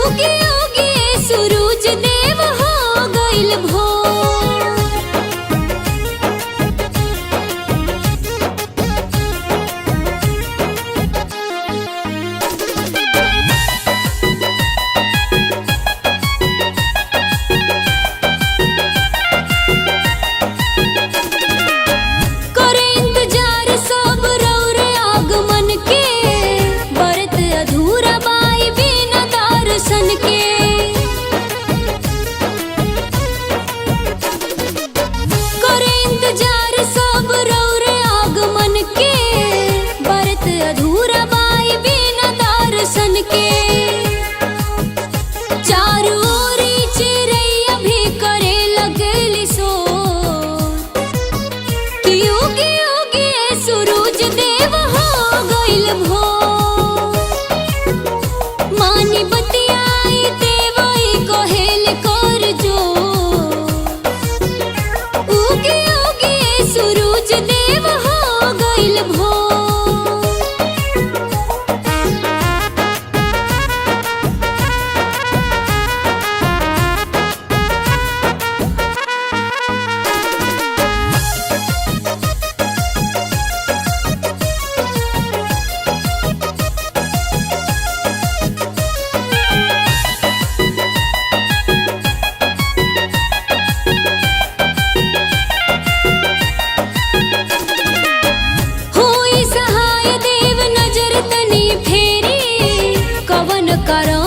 उगे उगे सूरज देव हो गइल भोर। करे इंतजार सब रौरे आगमन के, व्रत अधूरा बाई बिना दर्शन के। करे इंतजार सब रौरे आगमन के, व्रत अधूरा बाई बिना दर्शन के। चारू ओरी चिरैया भी करे लगली सोर, कि उगे उगे सूरज देव हो गइल भोर। मानी बतियाई देवई कहेल कर जोर, उगे उगे सूरज देव हो गइल भोर। होई सहाय देव नजर तनी फेरी, कवन करा